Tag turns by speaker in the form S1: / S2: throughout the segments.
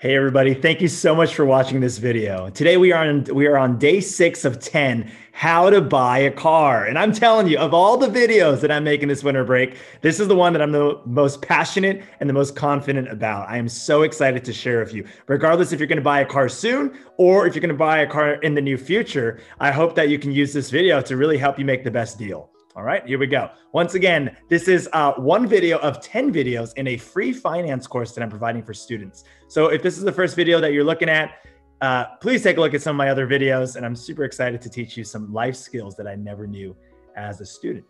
S1: Hey everybody, thank you so much for watching this video. Today we are on day 6 of 10, how to buy a car. And I'm telling you, of all the videos that I'm making this winter break, this is the one that I'm the most passionate and the most confident about. I am so excited to share with you. Regardless if you're going to buy a car soon or if you're going to buy a car in the near future, I hope that you can use this video to really help you make the best deal. All right, here we go. Once again, this is one video of 10 videos in a free finance course that I'm providing for students. So if this is the first video that you're looking at, please take a look at some of my other videos. And I'm super excited to teach you some life skills that I never knew as a student.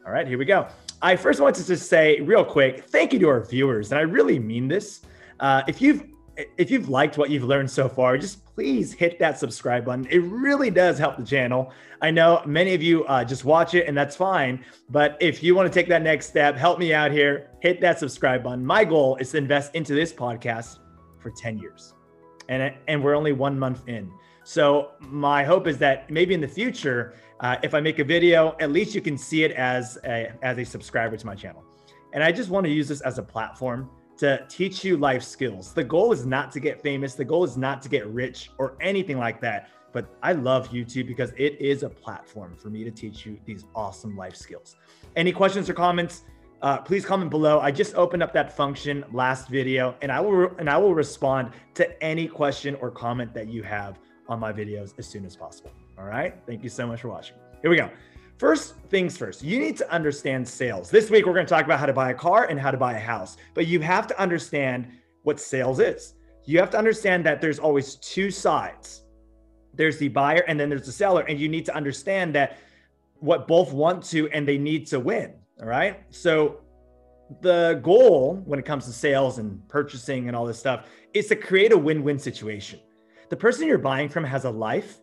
S1: All right, here we go. I first want to just say real quick, thank you to our viewers. And I really mean this. If you've liked what you've learned so far, just please hit that subscribe button. It really does help the channel. I know many of you just watch it and that's fine. But if you want to take that next step, help me out here, hit that subscribe button. My goal is to invest into this podcast for 10 years. And we're only 1 month in. So my hope is that maybe in the future, if I make a video, at least you can see it as a subscriber to my channel. And I just want to use this as a platform to teach you life skills. The goal is not to get famous. The goal is not to get rich or anything like that. But I love YouTube because it is a platform for me to teach you these awesome life skills. Any questions or comments, please comment below. I just opened up that function last video and I will respond to any question or comment that you have on my videos as soon as possible. All right. Thank you so much for watching. Here we go. First things first, you need to understand sales. This week, we're going to talk about how to buy a car and how to buy a house, but you have to understand what sales is. You have to understand that there's always two sides. There's the buyer and then there's the seller. And you need to understand that what both want to, and they need to win. All right. So the goal when it comes to sales and purchasing and all this stuff is to create a win-win situation. The person you're buying from has a life.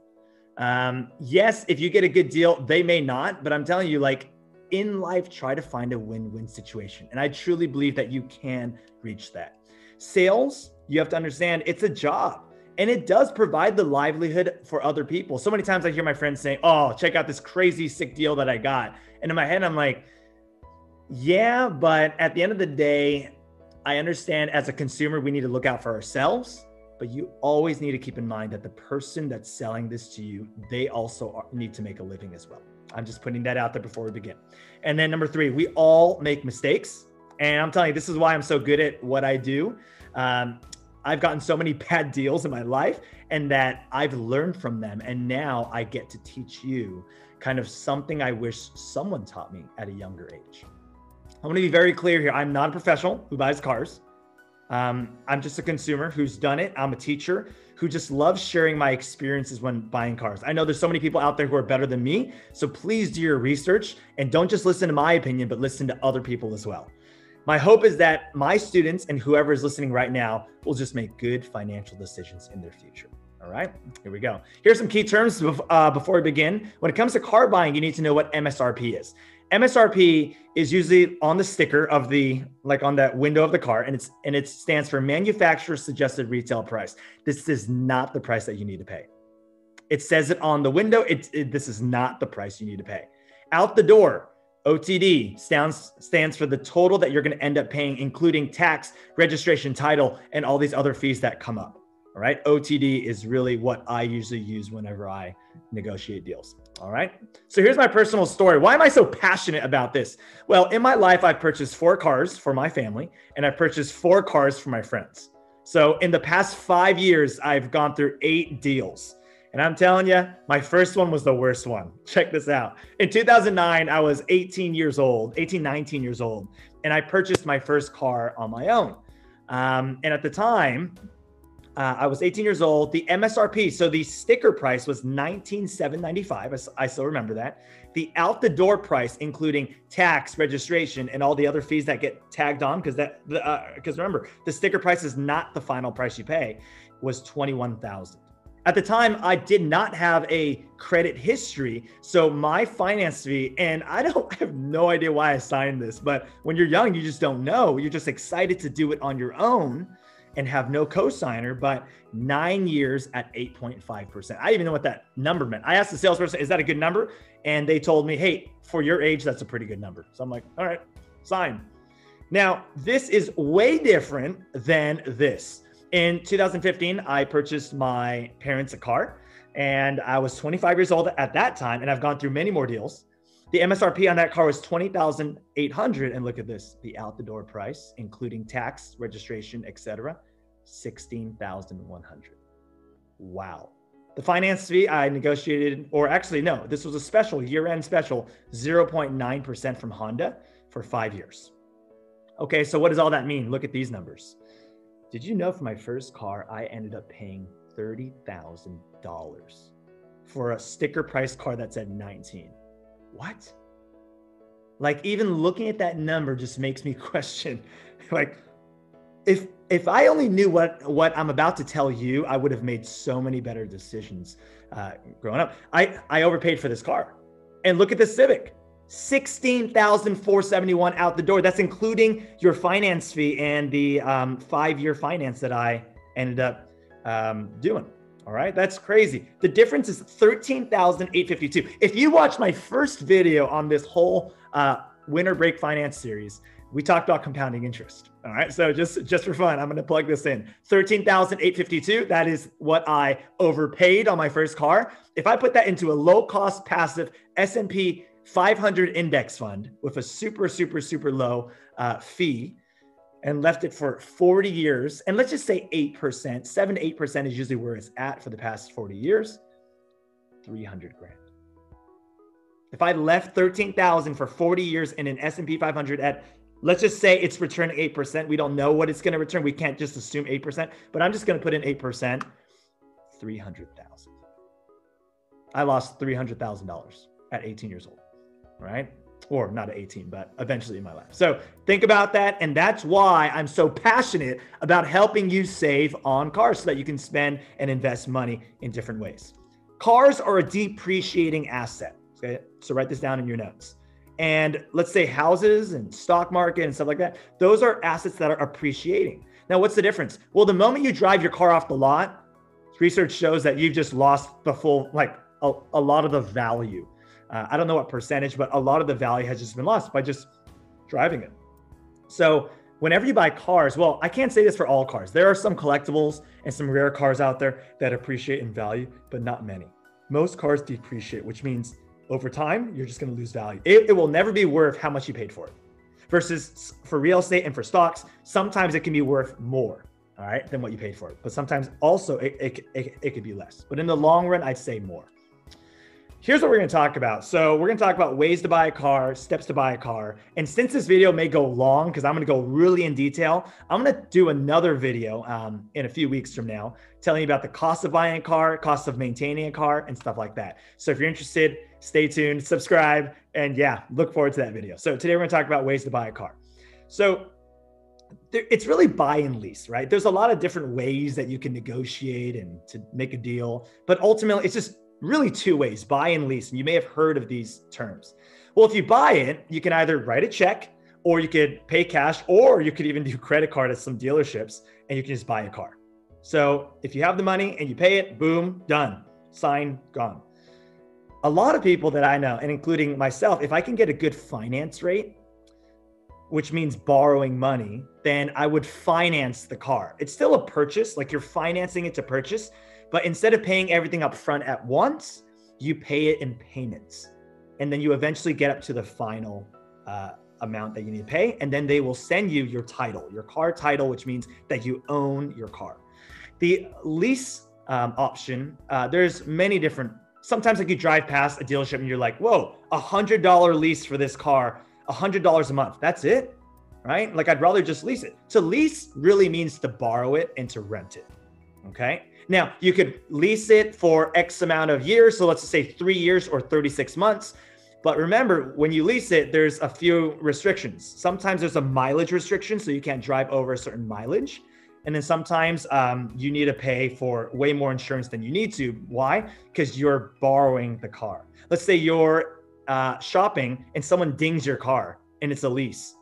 S1: Yes, if you get a good deal, they may not, but I'm telling you, like in life, try to find a win-win situation. And I truly believe that you can reach that. Sales, you have to understand it's a job and it does provide the livelihood for other people. So many times I hear my friends saying, oh, check out this crazy sick deal that I got. And in my head, I'm like, yeah, but at the end of the day, I understand as a consumer, we need to look out for ourselves. But you always need to keep in mind that the person that's selling this to you, they also need to make a living as well. I'm just putting that out there before we begin. And then number 3, we all make mistakes. And I'm telling you, this is why I'm so good at what I do. I've gotten so many bad deals in my life and that I've learned from them. And now I get to teach you kind of something I wish someone taught me at a younger age. I want to be very clear here. I'm not a professional who buys cars. I'm just a consumer who's done it. I'm a teacher who just loves sharing my experiences when buying cars. I know there's so many people out there who are better than me. So please do your research and don't just listen to my opinion, but listen to other people as well. My hope is that my students and whoever is listening right now will just make good financial decisions in their future. All right, here we go. Here's some key terms before we begin. When it comes to car buying, you need to know what MSRP is. MSRP is usually on the sticker of like on that window of the car, and it stands for manufacturer suggested retail price. This is not the price that you need to pay. It says it on the window. This is not the price you need to pay. Out the door, OTD stands for the total that you're going to end up paying, including tax, registration, title, and all these other fees that come up. All right. OTD is really what I usually use whenever I negotiate deals. All right. So here's my personal story. Why am I so passionate about this? Well, in my life, I've purchased 4 cars for my family and I've purchased 4 cars for my friends. So in the past 5 years, I've gone through 8 deals. And I'm telling you, my first one was the worst one. Check this out. In 2009, I was 19 years old, and I purchased my first car on my own. And at the time, I was 18 years old. The MSRP, so the sticker price was $19,795. I still remember that. The out the door price, including tax, registration, and all the other fees that get tagged on, because remember, the sticker price is not the final price you pay, was $21,000. At the time, I did not have a credit history, so my finance fee, and I have no idea why I signed this, but when you're young, you just don't know. You're just excited to do it on your own and have no cosigner, but 9 years at 8.5%. I didn't even know what that number meant. I asked the salesperson, is that a good number? And they told me, hey, for your age, that's a pretty good number. So I'm like, all right, sign. Now, this is way different than this. In 2015, I purchased my parents a car, and I was 25 years old at that time, and I've gone through many more deals. The MSRP on that car was $20,800, and look at this, the out the door price, including tax, registration, etc., $16,100. Wow. The finance fee I negotiated, or actually no, this was a special year-end special, 0.9% from Honda for 5 years. Okay, so what does all that mean? Look at these numbers. Did you know for my first car, I ended up paying $30,000 for a sticker price car that said 19? What? Like, even looking at that number just makes me question, like, if I only knew what I'm about to tell you, I would have made so many better decisions growing up. I overpaid for this car. And look at this Civic, $16,471 out the door. That's including your finance fee and the 5-year finance that I ended up doing. All right, that's crazy. The difference is $13,852. If you watch my first video on this whole winter break finance series, we talked about compounding interest. All right, so just for fun, I'm going to plug this in. $13,852. That is what I overpaid on my first car. If I put that into a low-cost passive S&P 500 index fund with a super, super, super low fee, and left it for 40 years, and let's just say 8%, 7 to 8% is usually where it's at for the past 40 years, 300 grand. If I left 13,000 for 40 years in an S&P 500 at, let's just say it's returning 8%. We don't know what it's going to return. We can't just assume 8%, but I'm just going to put in 8%, 300,000. I lost $300,000 at 18 years old, right? Or not at 18, but eventually in my life. So think about that. And that's why I'm so passionate about helping you save on cars so that you can spend and invest money in different ways. Cars are a depreciating asset. Okay. So write this down in your notes. And let's say houses and stock market and stuff like that. Those are assets that are appreciating. Now, what's the difference? Well, the moment you drive your car off the lot, research shows that you've just lost the full, like a lot of the value. I don't know what percentage, but a lot of the value has just been lost by just driving it. So whenever you buy cars, well, I can't say this for all cars. There are some collectibles and some rare cars out there that appreciate in value, but not many. Most cars depreciate, which means over time, you're just going to lose value. It will never be worth how much you paid for it. Versus for real estate and for stocks, sometimes it can be worth more, all right, than what you paid for it. But sometimes also it could be less. But in the long run, I'd say more. Here's what we're going to talk about. So we're going to talk about ways to buy a car, steps to buy a car. And since this video may go long, because I'm going to go really in detail, I'm going to do another video in a few weeks from now, telling you about the cost of buying a car, cost of maintaining a car, and stuff like that. So if you're interested, stay tuned, subscribe, and yeah, look forward to that video. So today we're going to talk about ways to buy a car. So it's really buy and lease, right? There's a lot of different ways that you can negotiate and to make a deal, but ultimately it's just really two ways, buy and lease. And you may have heard of these terms. Well, if you buy it, you can either write a check or you could pay cash, or you could even do credit card at some dealerships and you can just buy a car. So if you have the money and you pay it, boom, done, sign, gone. A lot of people that I know, and including myself, if I can get a good finance rate, which means borrowing money, then I would finance the car. It's still a purchase, like you're financing it to purchase, but instead of paying everything up front at once, you pay it in payments. And then you eventually get up to the final amount that you need to pay. And then they will send you your title, your car title, which means that you own your car. The lease option, there's many different, sometimes like you drive past a dealership and you're like, whoa, $100 lease for this car, $100 a month. That's it, right? Like I'd rather just lease it. To lease really means to borrow it and to rent it, okay? Now, you could lease it for X amount of years. So let's just say 3 years or 36 months. But remember, when you lease it, there's a few restrictions. Sometimes there's a mileage restriction, so you can't drive over a certain mileage. And then sometimes you need to pay for way more insurance than you need to. Why? Because you're borrowing the car. Let's say you're shopping and someone dings your car and it's a lease.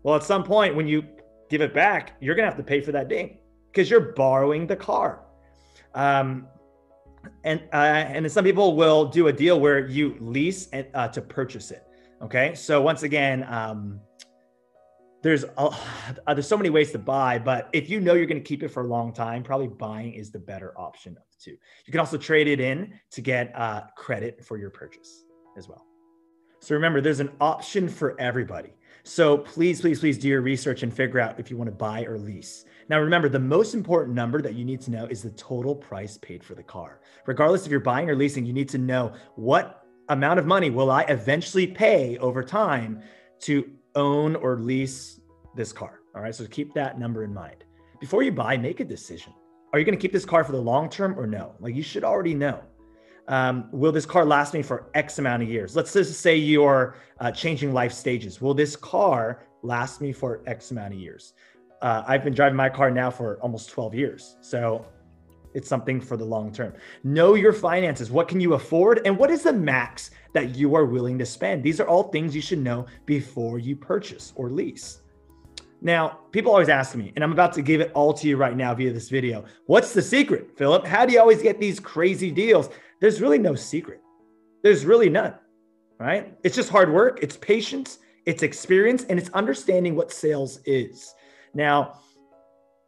S1: Well, at some point when you give it back, you're going to have to pay for that ding because you're borrowing the car. And then some people will do a deal where you lease to purchase it. Okay. So once again, there's so many ways to buy, but if you know you're going to keep it for a long time, probably buying is the better option of the two. You can also trade it in to get credit for your purchase as well. So remember, there's an option for everybody. So please do your research and figure out if you want to buy or lease. Now, remember, the most important number that you need to know is the total price paid for the car. Regardless if you're buying or leasing, you need to know what amount of money will I eventually pay over time to own or lease this car. All right. So keep that number in mind. Before you buy, make a decision. Are you going to keep this car for the long term or no? Like, you should already know. Will this car last me for X amount of years? Let's just say you're changing life stages. Will this car last me for X amount of years? I've been driving my car now for almost 12 years. So it's something for the long term. Know your finances. What can you afford? And what is the max that you are willing to spend? These are all things you should know before you purchase or lease. Now, people always ask me, and I'm about to give it all to you right now via this video. What's the secret, Philip? How do you always get these crazy deals? There's really no secret. There's really none, right? It's just hard work. It's patience, it's experience, and it's understanding what sales is. Now,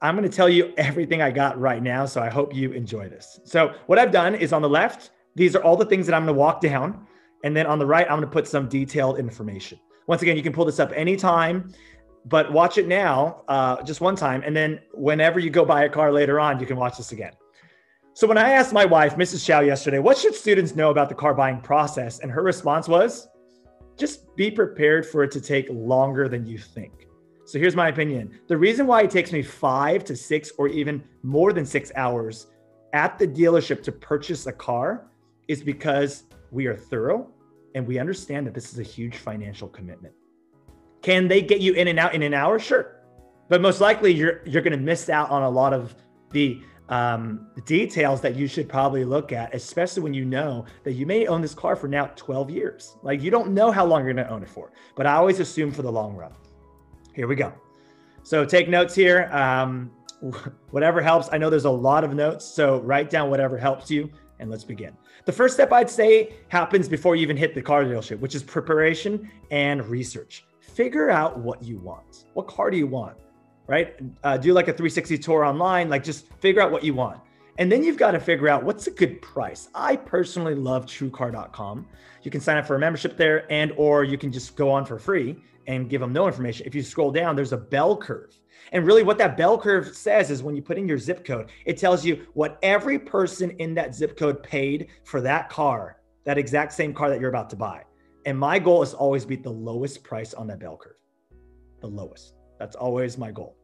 S1: I'm going to tell you everything I got right now, so I hope you enjoy this. So what I've done is on the left, these are all the things that I'm going to walk down. And then on the right, I'm going to put some detailed information. Once again, you can pull this up anytime, but watch it now, just one time. And then whenever you go buy a car later on, you can watch this again. So when I asked my wife, Mrs. Chow, yesterday, what should students know about the car buying process? And her response was, just be prepared for it to take longer than you think. So here's my opinion. The reason why it takes me 5 to 6 or even more than 6 hours at the dealership to purchase a car is because we are thorough and we understand that this is a huge financial commitment. Can they get you in and out in an hour? Sure. But most likely you're going to miss out on a lot of the details that you should probably look at, especially when you know that you may own this car for now 12 years. Like, you don't know how long you're going to own it for, but I always assume for the long run. Here we go. So take notes here. Whatever helps. I know there's a lot of notes, so write down whatever helps you and let's begin. The first step I'd say happens before you even hit the car dealership, which is preparation and research. Figure out what you want. What car do you want, right? Do like a 360 tour online, like just figure out what you want. And then you've got to figure out what's a good price. I personally love TrueCar.com. You can sign up for a membership there or you can just go on for free and give them no information. If you scroll down, there's a bell curve. And really what that bell curve says is when you put in your zip code, it tells you what every person in that zip code paid for that car, that exact same car that you're about to buy. And my goal is to always beat the lowest price on that bell curve. The lowest. That's always my goal.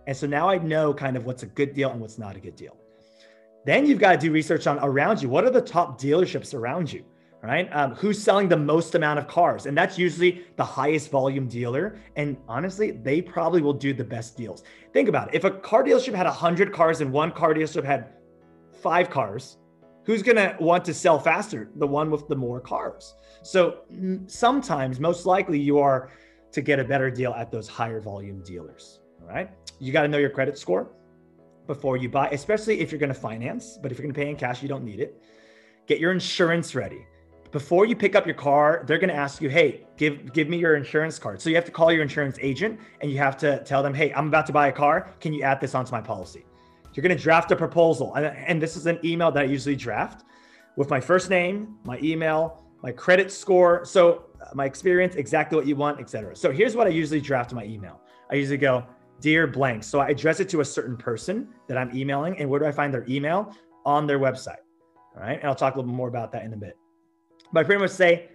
S1: And so now I know kind of what's a good deal and what's not a good deal. Then you've got to do research on around you. What are the top dealerships around you? Right? Who's selling the most amount of cars? And that's usually the highest volume dealer. And honestly, they probably will do the best deals. Think about it. If a car dealership had 100 cars and one car dealership had 5 cars, who's going to want to sell faster? The one with the more cars. So sometimes, most likely, you are to get a better deal at those higher volume dealers. All right. You got to know your credit score before you buy, especially if you're going to finance. But if you're going to pay in cash, you don't need it. Get your insurance ready. Before you pick up your car, they're going to ask you, hey, give me your insurance card. So you have to call your insurance agent and you have to tell them, hey, I'm about to buy a car. Can you add this onto my policy? You're going to draft a proposal. And this is an email that I usually draft with my first name, my email, my credit score. So my experience, exactly what you want, etc. So here's what I usually draft in my email. I usually go, dear blank. So I address it to a certain person that I'm emailing. And where do I find their email? On their website. All right. And I'll talk a little bit more about that in a bit. But I pretty much say,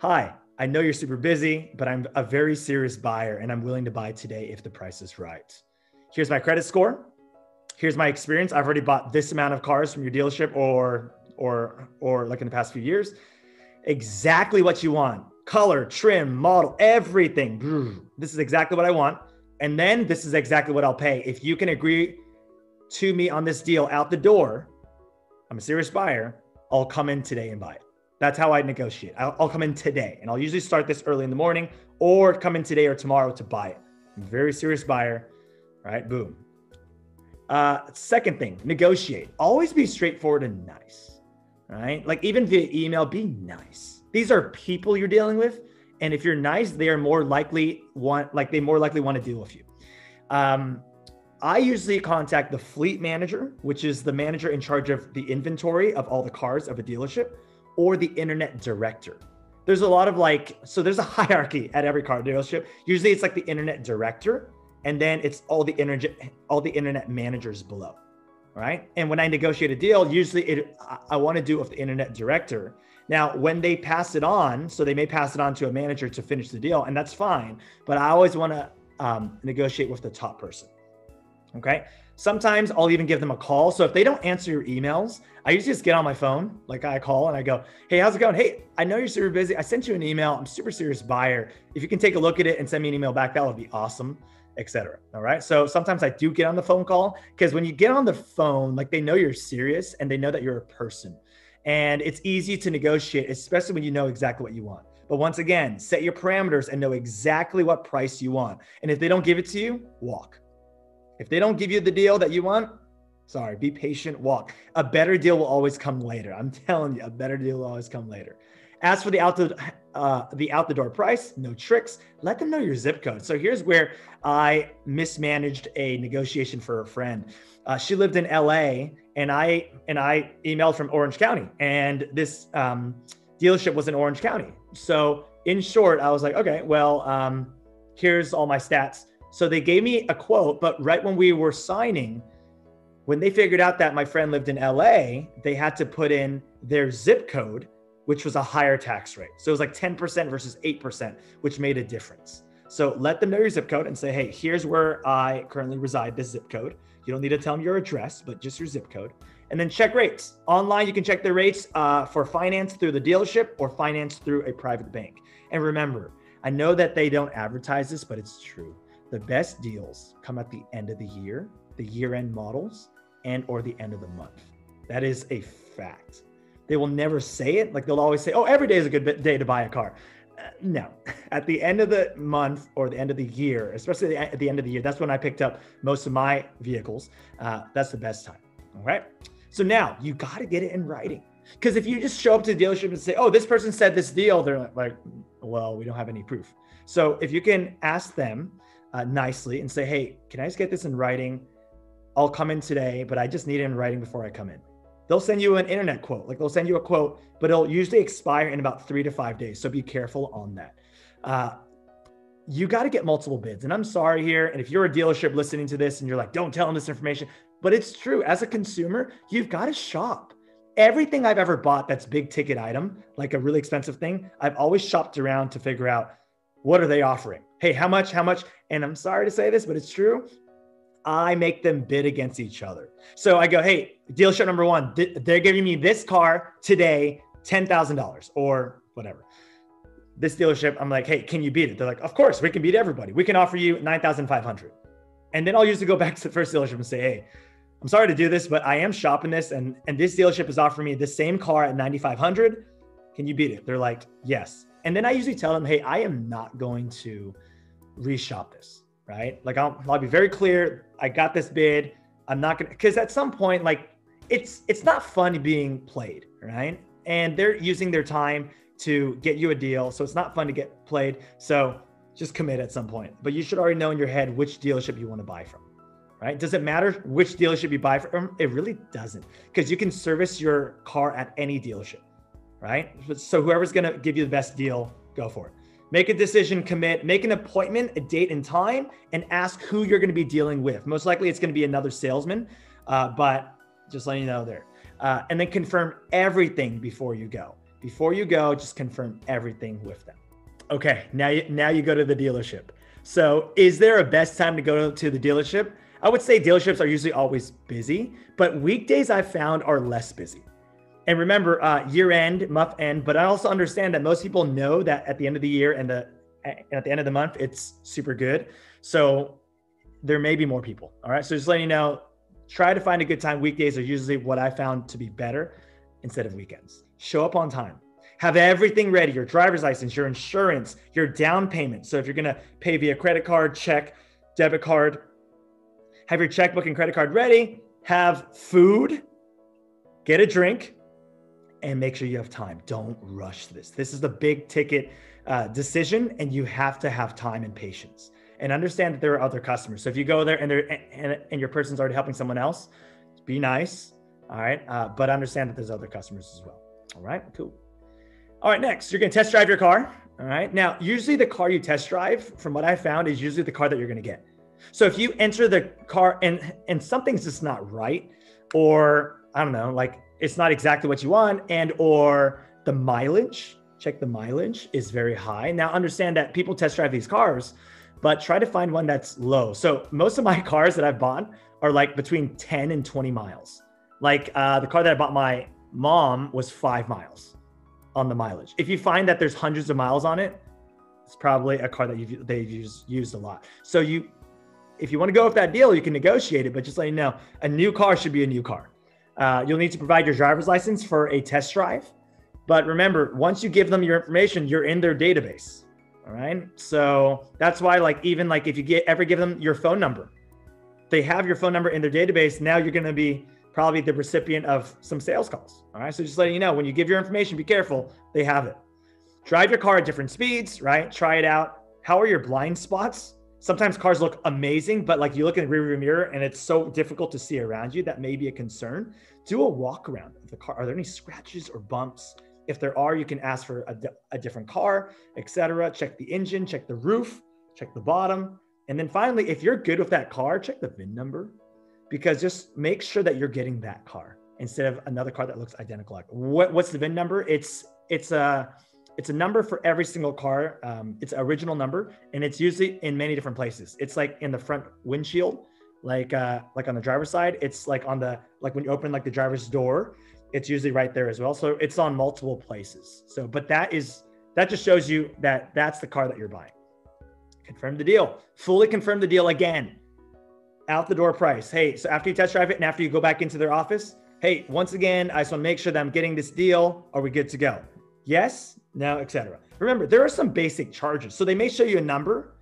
S1: hi, I know you're super busy, but I'm a very serious buyer and I'm willing to buy today if the price is right. Here's my credit score. Here's my experience. I've already bought this amount of cars from your dealership or like in the past few years. Exactly what you want. Color, trim, model, everything. This is exactly what I want. And then this is exactly what I'll pay. If you can agree to me on this deal out the door, I'm a serious buyer, I'll come in today and buy it. That's how I negotiate. I'll come in today and I'll usually start this early in the morning or come in today or tomorrow to buy it. I'm a very serious buyer, right? Boom. Second thing, negotiate. Always be straightforward and nice, right? Like even via email, be nice. These are people you're dealing with And if you're nice, they are more likely want to deal with you. I usually contact the fleet manager, which is the manager in charge of the inventory of all the cars of a dealership, or the internet director. There's a lot of there's a hierarchy at every car dealership. Usually it's like the internet director, and then it's all the internet managers below, right? And when I negotiate a deal, usually I want to do it with the internet director. Now, when they pass it on, so they may pass it on to a manager to finish the deal, and that's fine, but I always want to negotiate with the top person. Okay. Sometimes I'll even give them a call. So if they don't answer your emails, I usually just get on my phone. Like I call and I go, hey, how's it going? Hey, I know you're super busy. I sent you an email. I'm a super serious buyer. If you can take a look at it and send me an email back, that would be awesome, etc. All right. So sometimes I do get on the phone call, because when you get on the phone, like they know you're serious and they know that you're a person, and it's easy to negotiate, especially when you know exactly what you want. But once again, set your parameters and know exactly what price you want. And if they don't give it to you, walk. If they don't give you the deal that you want, sorry, be patient, walk. A better deal will always come later. I'm telling you, a better deal will always come later. As for the out the door price, no tricks. Let them know your zip code. So here's where I mismanaged a negotiation for a friend. She lived in LA, and I emailed from Orange County, and this dealership was in Orange County. So in short, I was like, okay, well, here's all my stats. So they gave me a quote, but right when we were signing, when they figured out that my friend lived in LA, they had to put in their zip code, which was a higher tax rate. So it was like 10% versus 8%, which made a difference. So let them know your zip code and say, hey, here's where I currently reside, this zip code. You don't need to tell them your address, but just your zip code. And then check rates. Online, you can check their rates for finance through the dealership or finance through a private bank. And remember, I know that they don't advertise this, but it's true. The best deals come at the end of the year, the year-end models, and or the end of the month. That is a fact. They will never say it. Like they'll always say, oh, every day is a good day to buy a car. No, at the end of the month or the end of the year, especially at the end of the year, that's when I picked up most of my vehicles. That's the best time. All right. So now you got to get it in writing. Because if you just show up to the dealership and say, oh, this person said this deal, they're like, well, we don't have any proof. So if you can ask them nicely and say, hey, can I just get this in writing? I'll come in today, but I just need it in writing before I come in. They'll send you an internet quote. Like they'll send you a quote, but it'll usually expire in about 3 to 5 days. So be careful on that. You got to get multiple bids. And I'm sorry here. And if you're a dealership listening to this and you're like, don't tell them this information, but it's true. As a consumer, you've got to shop. Everything I've ever bought that's big ticket item, like a really expensive thing, I've always shopped around to figure out, what are they offering? Hey, how much? And I'm sorry to say this, but it's true. I make them bid against each other. So I go, hey, dealership number one, they're giving me this car today, $10,000 or whatever. This dealership, I'm like, hey, can you beat it? They're like, of course, we can beat everybody. We can offer you $9,500. And then I'll usually go back to the first dealership and say, hey, I'm sorry to do this, but I am shopping this. And this dealership is offering me the same car at $9,500. Can you beat it? They're like, yes. And then I usually tell them, hey, I am not going to reshop this, right? Like I'll be very clear. I got this bid. I'm not going to, because at some point, like it's not fun being played, right? And they're using their time to get you a deal. So it's not fun to get played. So just commit at some point, but you should already know in your head which dealership you want to buy from, right? Does it matter which dealership you buy from? It really doesn't, because you can service your car at any dealership, right? So whoever's going to give you the best deal, go for it. Make a decision, commit, make an appointment, a date and time, and ask who you're going to be dealing with. Most likely it's going to be another salesman, but just letting you know there. And then confirm everything before you go. Before you go, just confirm everything with them. Okay, now you go to the dealership. So is there a best time to go to the dealership? I would say dealerships are usually always busy, but weekdays I've found are less busy. And remember, year end, month end, but I also understand that most people know that at the end of the year and at the end of the month, it's super good. So there may be more people. All right. So just letting you know, try to find a good time. Weekdays are usually what I found to be better instead of weekends. Show up on time. Have everything ready, your driver's license, your insurance, your down payment. So if you're going to pay via credit card, check, debit card, have your checkbook and credit card ready, have food, get a drink, and make sure you have time. Don't rush this. This is the big ticket decision, and you have to have time and patience and understand that there are other customers. So if you go there and your person's already helping someone else, be nice. All right. But understand that there's other customers as well. All right, cool. All right, next, you're going to test drive your car. All right. Now, usually the car you test drive, from what I found, is usually the car that you're going to get. So if you enter the car and something's just not right, or I don't know, like it's not exactly what you want, and or the mileage, check the mileage, is very high. Now understand that people test drive these cars, but try to find one that's low. So most of my cars that I've bought are like between 10 and 20 miles. Like the car that I bought my mom was 5 miles on the mileage. If you find that there's hundreds of miles on it, it's probably a car that they've used a lot. So if you want to go with that deal, you can negotiate it, but just let you know, a new car should be a new car. You'll need to provide your driver's license for a test drive. But remember, once you give them your information, you're in their database. All right. So that's why, like, even like if you ever give them your phone number, they have your phone number in their database. Now you're going to be probably the recipient of some sales calls. All right. So just letting you know, when you give your information, be careful. They have it. Drive your car at different speeds, right? Try it out. How are your blind spots? Sometimes cars look amazing, but like you look in the rearview mirror and it's so difficult to see around you. That may be a concern. Do a walk around of the car. Are there any scratches or bumps? If there are, you can ask for a different car, etc. Check the engine, check the roof, check the bottom. And then finally, if you're good with that car, check the VIN number, because just make sure that you're getting that car instead of another car that looks identical. Like what's the VIN number? It's a number for every single car. It's an original number, and it's usually in many different places. It's like in the front windshield, like on the driver's side. It's like like when you open like the driver's door, it's usually right there as well. So it's on multiple places. So, but that just shows you that that's the car that you're buying. Confirm the deal. Fully confirm the deal again. Out the door price. Hey, so after you test drive it and after you go back into their office, hey, once again, I just want to make sure that I'm getting this deal. Are we good to go? Yes, no, etc. Remember, there are some basic charges. So they may show you a number,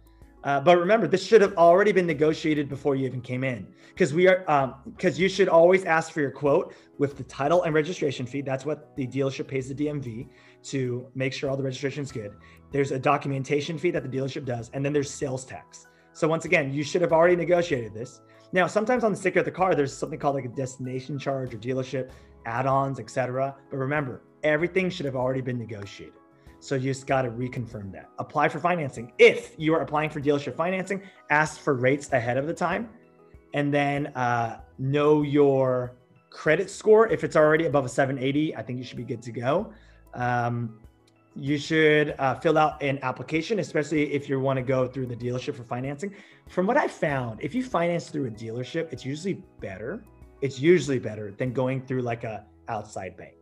S1: but remember, this should have already been negotiated before you even came in, because you should always ask for your quote with the title and registration fee. That's what the dealership pays the DMV to make sure all the registration is good. There's a documentation fee that the dealership does, and then there's sales tax. So once again, you should have already negotiated this. Now, sometimes on the sticker of the car, there's something called like a destination charge or dealership add-ons, etc. But remember, everything should have already been negotiated. So you just got to reconfirm that. Apply for financing. If you are applying for dealership financing, ask for rates ahead of the time. And then know your credit score. If it's already above a 780, I think you should be good to go. You should fill out an application, especially if you want to go through the dealership for financing. From what I found, if you finance through a dealership, it's usually better. It's usually better than going through like a outside bank.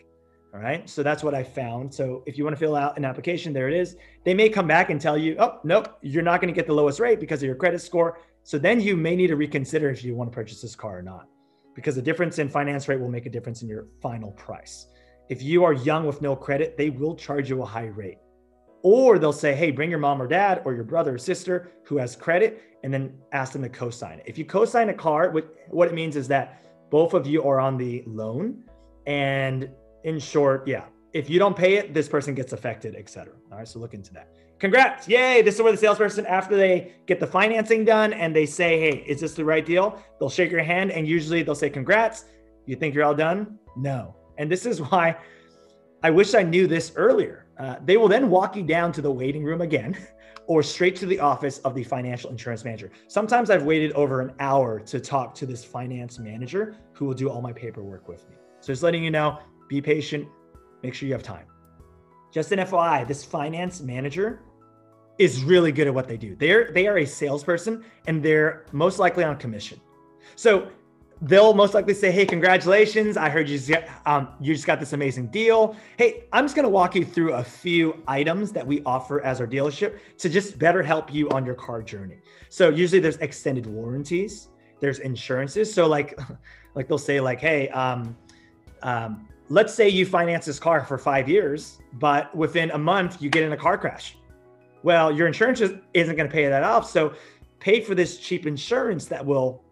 S1: All right. So that's what I found. So if you want to fill out an application, there it is. They may come back and tell you, oh, nope, you're not going to get the lowest rate because of your credit score. So then you may need to reconsider if you want to purchase this car or not, because the difference in finance rate will make a difference in your final price. If you are young with no credit, they will charge you a high rate. Or they'll say, hey, bring your mom or dad or your brother or sister who has credit, and then ask them to co-sign it. If you co-sign a car, what it means is that both of you are on the loan. And in short, yeah, if you don't pay it, this person gets affected, etc. All right, so look into that. Congrats. Yay. This is where the salesperson, after they get the financing done and they say, hey, is this the right deal? They'll shake your hand and usually they'll say, congrats. You think you're all done? No. And this is why I wish I knew this earlier. They will then walk you down to the waiting room again or straight to the office of the financial insurance manager. Sometimes I've waited over an hour to talk to this finance manager who will do all my paperwork with me. So just letting you know, be patient, make sure you have time. Just an FYI, this finance manager is really good at what they do. They are a salesperson and they're most likely on commission. So they'll most likely say, hey, congratulations. I heard you just got this amazing deal. Hey, I'm just going to walk you through a few items that we offer as our dealership to just better help you on your car journey. So usually there's extended warranties, there's insurances. So like they'll say like, hey, let's say you finance this car for 5 years, but within a month you get in a car crash. Well, your insurance isn't going to pay that off. So pay for this cheap insurance that will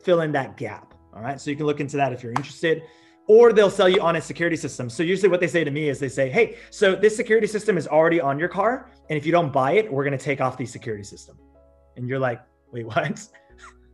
S1: fill in that gap. All right. So you can look into that if you're interested. or they'll sell you on a security system. So usually what they say to me is they say, hey, so this security system is already on your car. And if you don't buy it, we're going to take off the security system. And you're like, wait, what?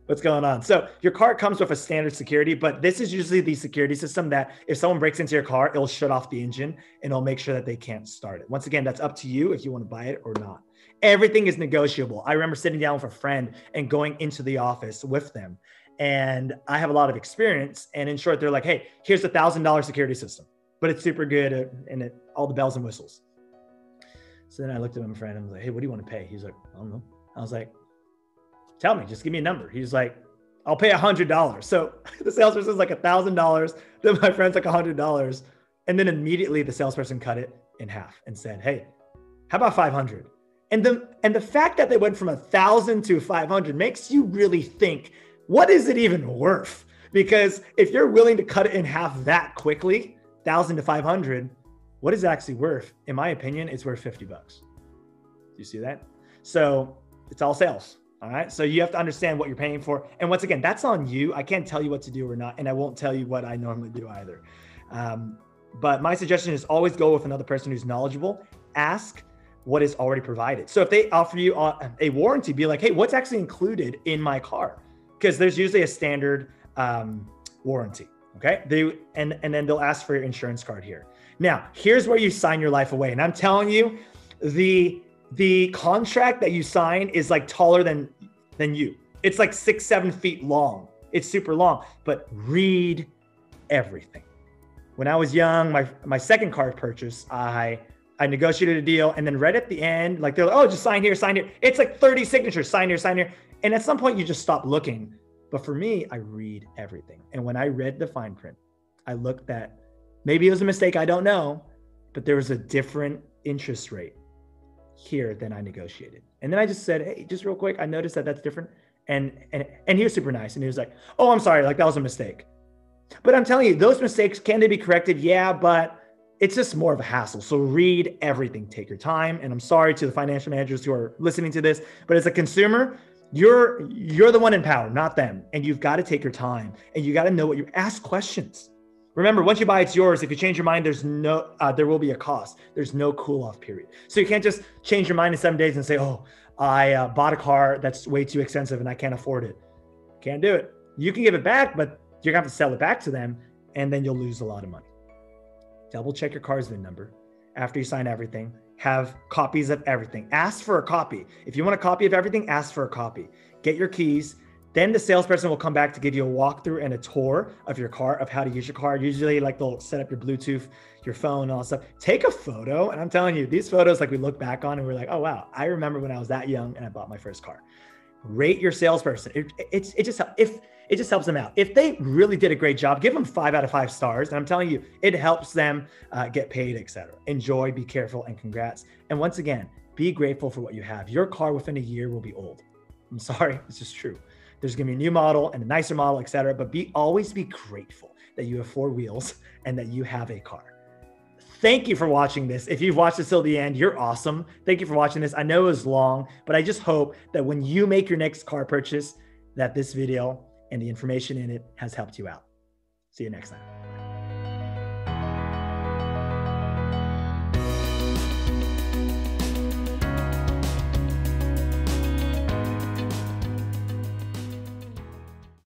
S1: What's going on? So your car comes with a standard security, but this is usually the security system that if someone breaks into your car, it'll shut off the engine and it'll make sure that they can't start it. Once again, that's up to you if you want to buy it or not. Everything is negotiable. I remember sitting down with a friend and going into the office with them. And I have a lot of experience. And in short, they're like, hey, here's $1,000 security system, but it's super good and all the bells and whistles. So then I looked at my friend and I was like, hey, what do you want to pay? He's like, I don't know. I was like, tell me, just give me a number. He's like, I'll pay $100. So the salesperson's like $1,000. Then my friend's like $100. And then immediately the salesperson cut it in half and said, hey, how about 500? And the fact that they went from 1,000 to 500 makes you really think, what is it even worth? Because if you're willing to cut it in half that quickly, 1,000 to 500, what is it actually worth? In my opinion, it's worth $50. Do you see that? So it's all sales. All right. So you have to understand what you're paying for. And once again, that's on you. I can't tell you what to do or not. And I won't tell you what I normally do either. But my suggestion is always go with another person who's knowledgeable. Ask what is already provided. So if they offer you a warranty, be like, hey, what's actually included in my car? Because there's usually a standard warranty. Okay. And then they'll ask for your insurance card here. Now, here's where you sign your life away. And I'm telling you, the contract that you sign is like taller than you. It's like 6-7 feet long. It's super long, but read everything. When I was young, my second car purchase, I negotiated a deal and then right at the end, like they're like, oh, just sign here, sign here. It's like 30 signatures, sign here, sign here. And at some point you just stop looking. But for me, I read everything. And when I read the fine print, I looked at, maybe it was a mistake, I don't know, but there was a different interest rate here than I negotiated. And then I just said, hey, just real quick, I noticed that that's different. And he was super nice. And he was like, oh, I'm sorry. Like that was a mistake. But I'm telling you, those mistakes, can they be corrected? Yeah, but it's just more of a hassle. So read everything, take your time. And I'm sorry to the financial managers who are listening to this, but as a consumer, you're the one in power, not them. And you've got to take your time and you got to know what you ask questions. Remember, once you buy, it's yours. If you change your mind, there will be a cost. There's no cool off period. So you can't just change your mind in 7 days and say, oh, I bought a car that's way too expensive and I can't afford it. Can't do it. You can give it back, but you're gonna have to sell it back to them and then you'll lose a lot of money. Double check your car's VIN number. After you sign everything, have copies of everything. Ask for a copy. If you want a copy of everything, ask for a copy. Get your keys. Then the salesperson will come back to give you a walkthrough and a tour of your car, of how to use your car. Usually like they'll set up your Bluetooth, your phone, and all that stuff. Take a photo. And I'm telling you, these photos, like we look back on and we're like, oh, wow, I remember when I was that young and I bought my first car. Rate your salesperson. It just helps them out. If they really did a great job, give them 5 out of 5 stars. And I'm telling you, it helps them get paid, etc. Enjoy, be careful, and congrats. And once again, be grateful for what you have. Your car within a year will be old. I'm sorry, it's just true. There's gonna be a new model and a nicer model, etc. But always be grateful that you have 4 wheels and that you have a car. Thank you for watching this. If you've watched this till the end, you're awesome. Thank you for watching this. I know it was long, but I just hope that when you make your next car purchase, that this video and the information in it has helped you out. See you next time.